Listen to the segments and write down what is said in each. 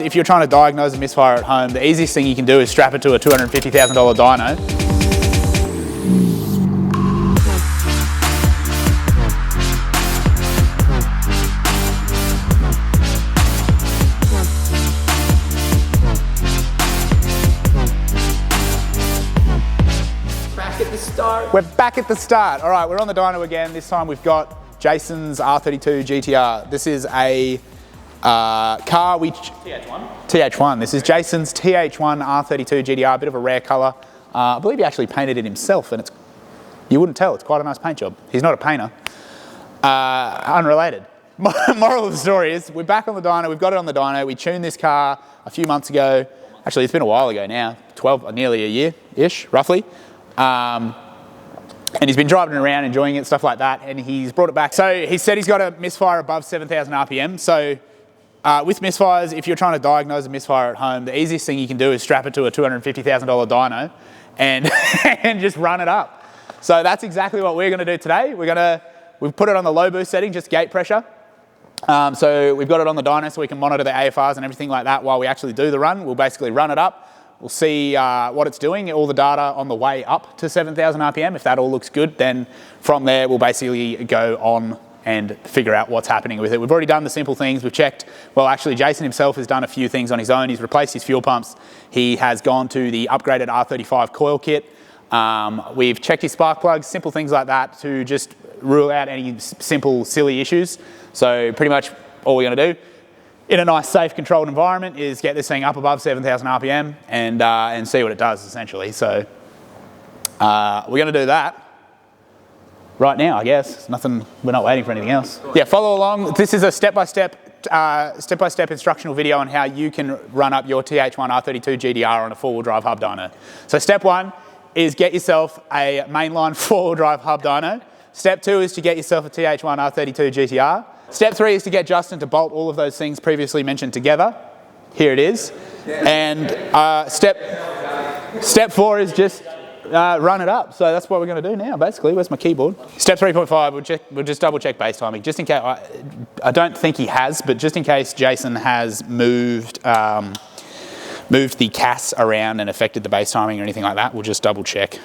If you're trying to diagnose a misfire at home, the easiest thing you can do is strap it to a $250,000 dyno. We're back at the start. All right, we're on the dyno again. This time we've got Jason's R32 GT-R. This is a car which... TH1. This is Jason's TH1 R32 GT-R, a bit of a rare colour. I believe he actually painted it himself, and you wouldn't tell, it's quite a nice paint job. He's not a painter. Unrelated. Moral of the story is, we're back on the dyno, we've got it on the dyno. We tuned this car a few months ago. Actually, it's been a while ago now, nearly a year-ish, roughly. And he's been driving around, enjoying it, stuff like that, and he's brought it back. So he said he's got a misfire above 7,000 RPM. So with misfires, if you're trying to diagnose a misfire at home, the easiest thing you can do is strap it to a $250,000 dyno and, and just run it up. So that's exactly what we're gonna do today. We've put it on the low boost setting, just gate pressure. So we've got it on the dyno so we can monitor the AFRs and everything like that while we actually do the run. We'll basically run it up. We'll see what it's doing, all the data on the way up to 7,000 RPM. If that all looks good, then from there we'll basically go on and figure out what's happening with it. We've already done the simple things. We've checked, well actually Jason himself has done a few things on his own. He's replaced his fuel pumps. He has gone to the upgraded R35 coil kit. We've checked his spark plugs, simple things like that to just rule out any simple silly issues. So pretty much all we're gonna do in a nice, safe, controlled environment is get this thing up above 7,000 RPM and see what it does, essentially. So we're going to do that right now, I guess. Nothing. We're not waiting for anything else. Yeah, follow along. This is a step-by-step instructional video on how you can run up your TH1 R32 GT-R on a four-wheel drive hub dyno. So step one is get yourself a mainline four-wheel drive hub dyno. Step two is to get yourself a TH1 R32 GT-R. Step three is to get Justin to bolt all of those things previously mentioned together. Here it is. And step four is just run it up. So that's what we're going to do now, basically. Where's my keyboard? Step 3.5, we'll just double check base timing. Just in case, I don't think he has, but just in case Jason has moved the CAS around and affected the base timing or anything like that, we'll just double check.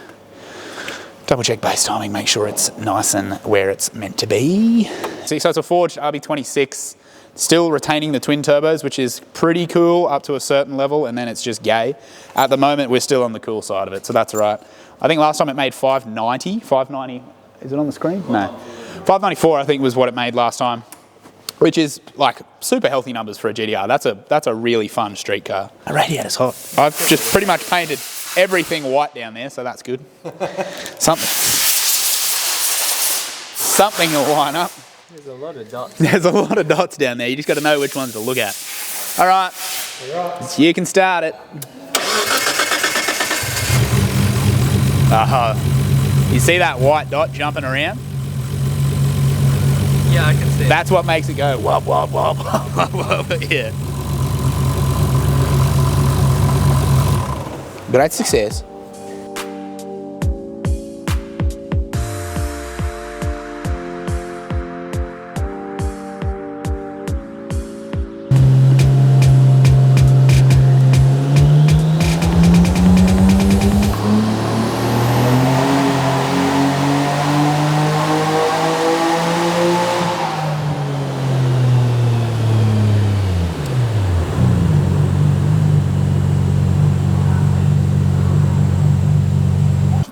Double check base timing, make sure it's nice and where it's meant to be. So it's a forged RB26, still retaining the twin turbos, which is pretty cool up to a certain level, and then it's just gay. At the moment, we're still on the cool side of it, so that's all right. I think last time it made 590, is it on the screen? No. 594, I think, was what it made last time, which is like super healthy numbers for a GT-R. That's a really fun street car. The radiator's hot. I've just pretty much painted everything white down there, so that's good. Something will line up. There's a lot of dots. There's a lot of dots down there. You just got to know which ones to look at. All right, you can start it. You see that white dot jumping around? Yeah, I can see it. That's what makes it go wop, wop, wop, wop, wop, yeah. Great success.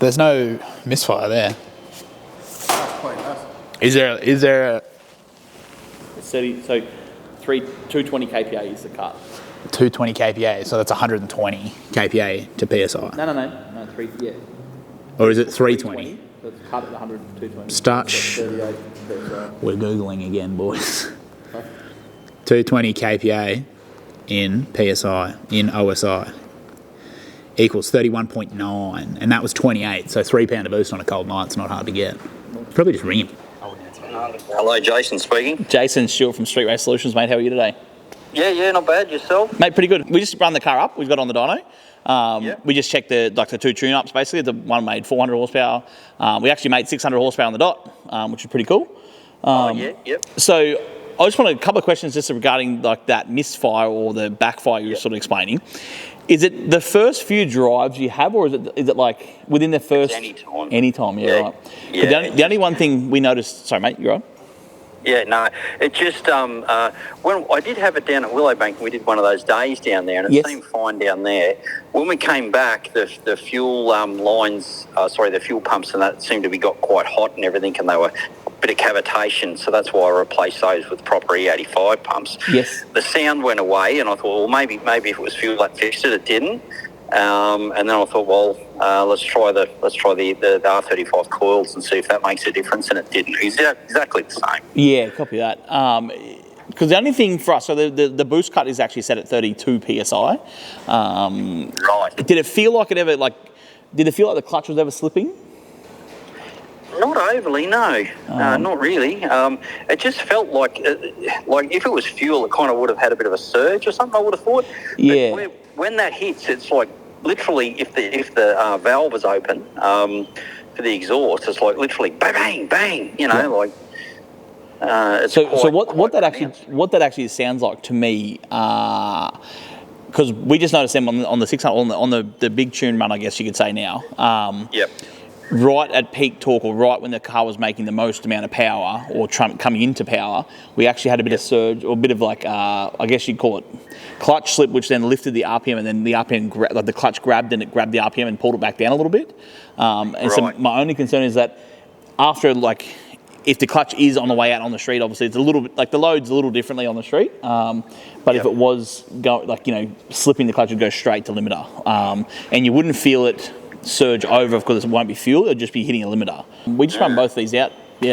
There's no misfire there. Is there a... It's 30, so 220 kPa is the cut. 220 kPa, so that's 120 kPa to PSI. No, 3, yeah. Or is it 320? So it's cut at 100, 220. Start. So 38 PSI. We're Googling again, boys. 220 kPa in PSI, in OSI, equals 31.9, and that was 28, so 3 pounder boost on a cold night, it's not hard to get. Probably just ring him. Hello, Jason speaking. Jason Stewart from Street Race Solutions, mate. How are you today? Yeah, not bad. Yourself? Mate, pretty good. We just run the car up. We've got on the dyno. Yep. We just checked the two tune-ups, basically. The one made 400 horsepower. We actually made 600 horsepower on the dot, which is pretty cool. Yep. So I just want a couple of questions just regarding like that misfire or the backfire you were sort of explaining. Is it the first few drives you have, or is it like within the first... Anytime. Anytime, yeah, right. Yeah. The only one thing we noticed... Sorry, mate, you're right. Yeah, no, it just, when I did have it down at Willowbank, we did one of those days down there, and it seemed fine down there. When we came back, the fuel lines, the fuel pumps and that seemed to be got quite hot and everything, and they were a bit of cavitation, so that's why I replaced those with proper E85 pumps. Yes. The sound went away, and I thought, well, maybe if it was fuel that fixed it, it didn't. And then I thought, well, let's try the R35 coils and see if that makes a difference, and it didn't. Exactly the same. Yeah, copy that. Because the only thing for us, so the boost cut is actually set at 32 psi. Right. Did it feel like the clutch was ever slipping? Not overly, no. Not really. It just felt like if it was fuel, it kind of would have had a bit of a surge or something, I would have thought. Yeah. But when that hits, it's like literally if the valve is open for the exhaust, it's like literally bang, bang, bang. You know, like. It's so what that actually sounds like to me, because we just noticed them on the 600 on the big tune run, I guess you could say now. Yep. Right at peak torque, or right when the car was making the most amount of power, or coming into power, we actually had a bit of surge, or a bit of like, I guess you'd call it clutch slip, which then lifted the RPM, and then the RPM, the clutch grabbed, and it grabbed the RPM and pulled it back down a little bit. So my only concern is that after, like, if the clutch is on the way out on the street, obviously it's a little bit, like the load's a little differently on the street, but if it was slipping, the clutch would go straight to limiter, and you wouldn't feel it surge over because it won't be fuel, it'll just be hitting a limiter. We just run both of these out,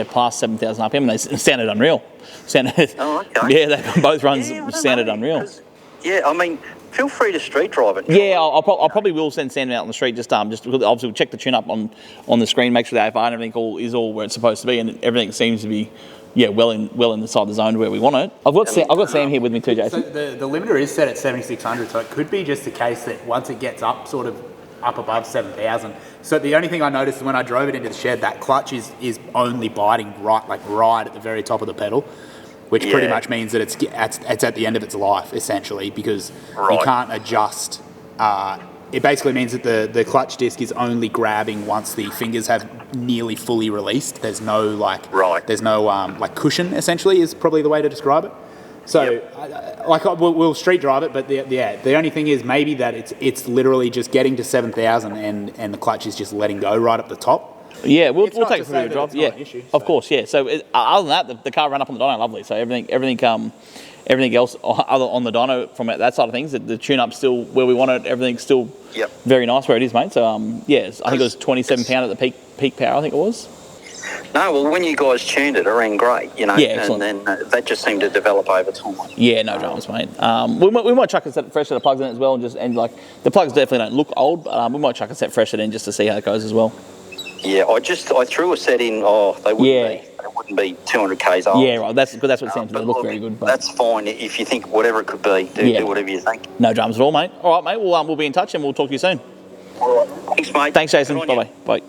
past 7,000 RPM, and they sounded unreal. They both runs sounded unreal. Yeah, I mean, feel free to street drive it. Yeah, I'll probably will send Sam out on the street, just obviously we'll check the tune up on the screen, make sure the AFR and everything is all where it's supposed to be, and everything seems to be well inside the zone where we want it. I've got Sam here with me too, Jason. So the limiter is set at 7,600, so it could be just the case that once it gets up above 7,000. So the only thing I noticed when I drove it into the shed, that clutch is only biting right at the very top of the pedal, which pretty much means that it's at the end of its life, essentially, because you can't adjust. It basically means that the clutch disc is only grabbing once the fingers have nearly fully released. There's no cushion, essentially, is probably the way to describe it. So, we'll street drive it, but the only thing is maybe that it's literally just getting to 7,000 and the clutch is just letting go right up the top. Yeah, we'll take it through the drive. Yeah, of course. Yeah. So other than that, the car ran up on the dyno lovely. So everything else other on the dyno from that side of things, the tune-up's still where we want it. Everything's still very nice where it is, mate. So I think it was 27 pound at the peak power. I think it was. No, well, when you guys tuned it ran great, Yeah, excellent. And then that just seemed to develop over time. Yeah, no dramas, mate. We might chuck a fresh set of plugs in as well, and like the plugs definitely don't look old, but we might chuck a set fresh in just to see how it goes as well. Yeah, I threw a set in. They wouldn't be 200 k's old. Yeah, right. That's what it sounds. They look very good. But that's fine if you think whatever it could be. Do whatever you think. No dramas at all, mate. All right, mate. We'll be in touch and we'll talk to you soon. All right. Thanks, mate. Thanks, Jason. Bye. Bye.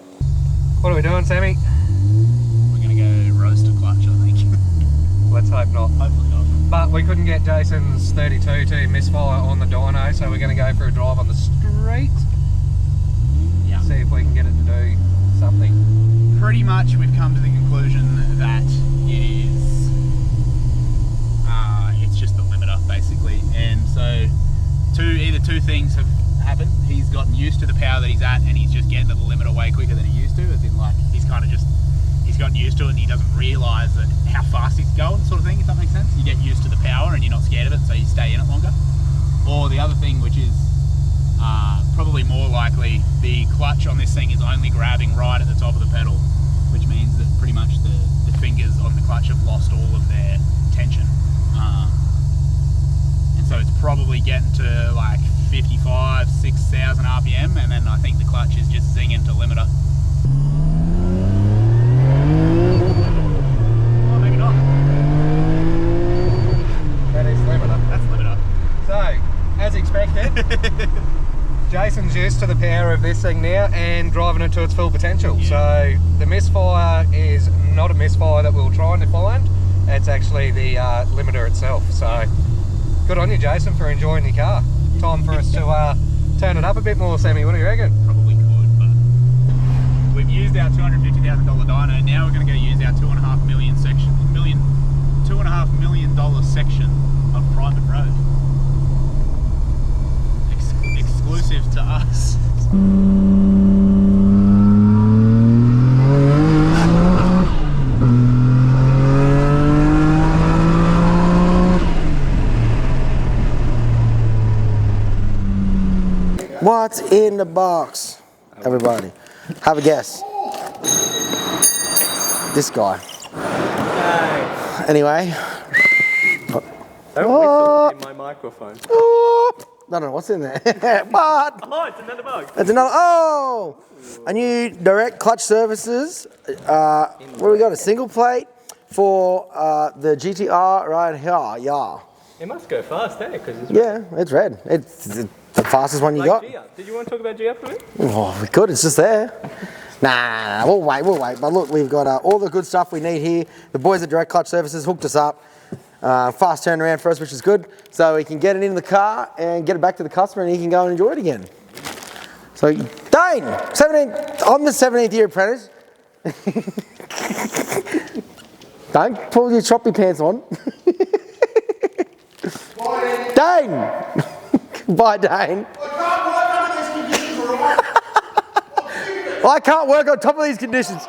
What are we doing, Sammy? We're going to go roast a clutch, I think. Let's hope not. Hopefully not. But we couldn't get Jason's 32 to misfire on the dyno, so we're going to go for a drive on the street. Yeah. See if we can get it to do something. Pretty much we've come to the conclusion that it's just the limiter, basically. And so either two things have happened. He's gotten used to the power that he's at, and he's just getting to the limiter way quicker than he used to, as in like he's gotten used to it and he doesn't realise that how fast he's going, sort of thing, if that makes sense. You get used to the power and you're not scared of it, so you stay in it longer. Or the other thing, which is probably more likely, the clutch on this thing is only grabbing right at the top of the pedal, which means that pretty much the fingers on the clutch have lost all of their tension. And so it's probably getting to like 55, 6,000 RPM, and then I think the clutch is just zinging to limiter. Oh, maybe not. That is limiter. That's limiter. So, as expected, Jason's used to the power of this thing now and driving it to its full potential. Yeah. So the misfire is not a misfire that we were trying to find. it's actually the limiter itself. So good on you, Jason, for enjoying your car. Time for us to turn it up a bit more, Sammy. What do you reckon? Probably could, but we've used our $250,000 dyno. Now we're going to go use our $2.5 million section of private road. Exclusive to us. What's in the box? Everybody, have a guess. This guy. Anyway. Don't whistle in my microphone. I don't know what's in there. But Oh, it's another bug. it's another. Oh, a new direct clutch services. What do we got? A single plate for the GT-R right here. Yeah. It must go fast, eh? Because it's Yeah, it's red. It's the fastest one you got. G-Up. Did you want to talk about G-Up a bit? Oh, we could. It's just there. Nah, we'll wait. But look, we've got all the good stuff we need here. The boys at Direct Clutch Services hooked us up. Fast turnaround for us, which is good. So we can get it in the car and get it back to the customer, and he can go and enjoy it again. So, Dane, I'm the 17th year apprentice. Don't pull your choppy pants on. Dane! Bye, Dane. I can't work on top of these conditions.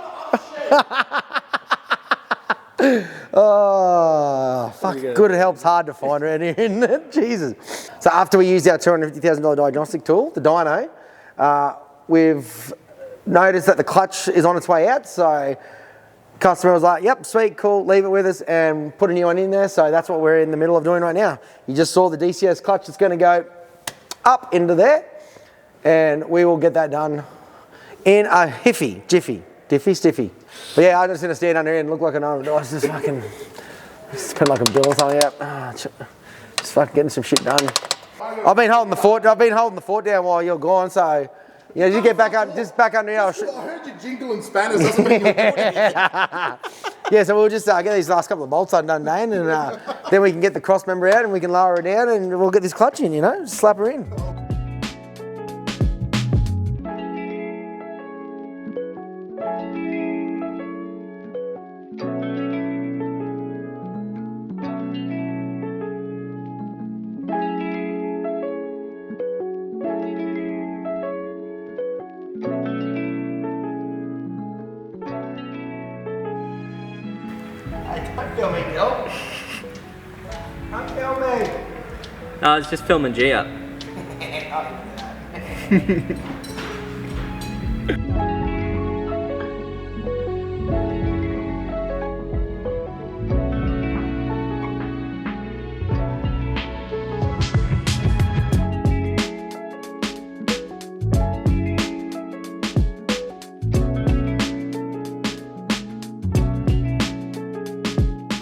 Oh, fuck, good, it helps hard to find around here, isn't it? Jesus. So after we used our $250,000 diagnostic tool, the dyno, we've noticed that the clutch is on its way out, so customer was like, yep, sweet, cool, leave it with us and put a new one in there. So that's what we're in the middle of doing right now. You just saw the DCS clutch that's going to go up into there, and we will get that done in a jiffy, stiffy. But yeah, I'm just going to stand under here and look like an arm. Just fucking spend like a bill or something out. Just fucking getting some shit done. I've been holding the fort down while you're gone, so yeah, you get back up, just back under here. I heard you jingle and spanners, doesn't mean you're recording. Yeah, so we'll just get these last couple of bolts undone, Dane, and then we can get the cross member out and we can lower her down and we'll get this clutch in, you know, just slap her in. Don't film me, Gil. Don't film me. No, I was just filming G-Up.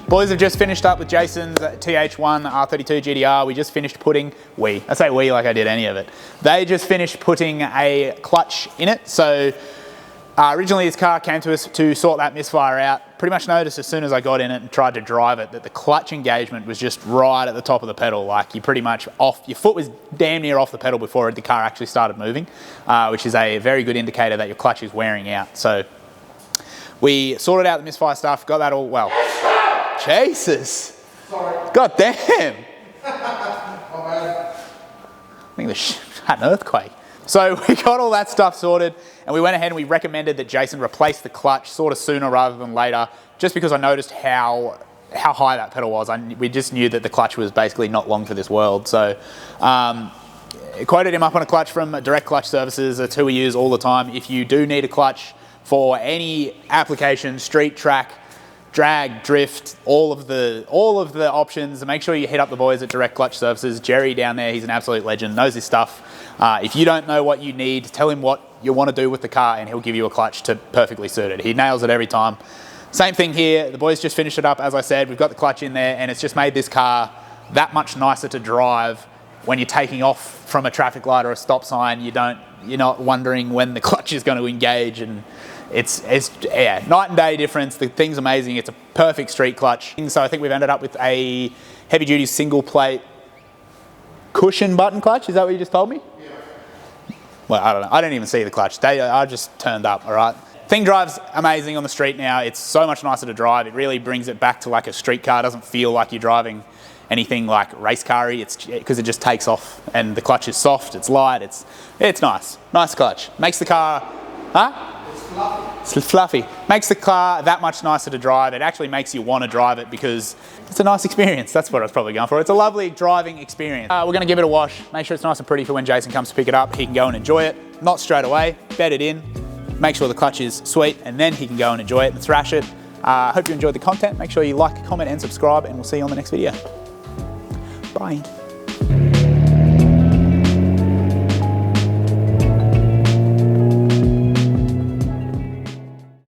Boys have just finished up with Jason's TH1 R32 GT-R. We just finished putting, I say we like I did any of it. They just finished putting a clutch in it. So originally this car came to us to sort that misfire out. Pretty much noticed as soon as I got in it and tried to drive it that the clutch engagement was just right at the top of the pedal. Like you pretty much off, your foot was damn near off the pedal before the car actually started moving, which is a very good indicator that your clutch is wearing out. So we sorted out the misfire stuff, got that all, well, Jesus. Sorry. God damn. I think they had an earthquake. So we got all that stuff sorted and we went ahead and we recommended that Jason replace the clutch sort of sooner rather than later, just because I noticed how high that pedal was. We just knew that the clutch was basically not long for this world. So quoted him up on a clutch from Direct Clutch Services. That's who we use all the time. If you do need a clutch for any application, street, track, drag, drift, all of the options, make sure you hit up the boys at Direct Clutch Services. Jerry down there, he's an absolute legend, knows his stuff. If you don't know what you need, tell him what you want to do with the car and he'll give you a clutch to perfectly suit it. He nails it every time. Same thing here, the boys just finished it up. As I said, we've got the clutch in there and it's just made this car that much nicer to drive when you're taking off from a traffic light or a stop sign. You're not wondering when the clutch is going to engage and yeah, night and day difference. The thing's amazing. It's a perfect street clutch. So I think we've ended up with a heavy duty single plate cushion button clutch. Is that what you just told me? Yeah. Well, I don't know. I didn't even see the clutch. I just turned up, all right? Thing drives amazing on the street now. It's so much nicer to drive. It really brings it back to like a street car. It doesn't feel like you're driving anything like race car-y. It's because it just takes off and the clutch is soft, it's light, it's nice. Nice clutch. Makes the car, It's fluffy. Makes the car that much nicer to drive. It actually makes you want to drive it because it's a nice experience. That's what I was probably going for. It's a lovely driving experience. We're going to give it a wash. Make sure it's nice and pretty for when Jason comes to pick it up. He can go and enjoy it. Not straight away. Bed it in. Make sure the clutch is sweet, and then he can go and enjoy it and thrash it. Hope you enjoyed the content. Make sure you like, comment, and subscribe, and we'll see you on the next video. Bye.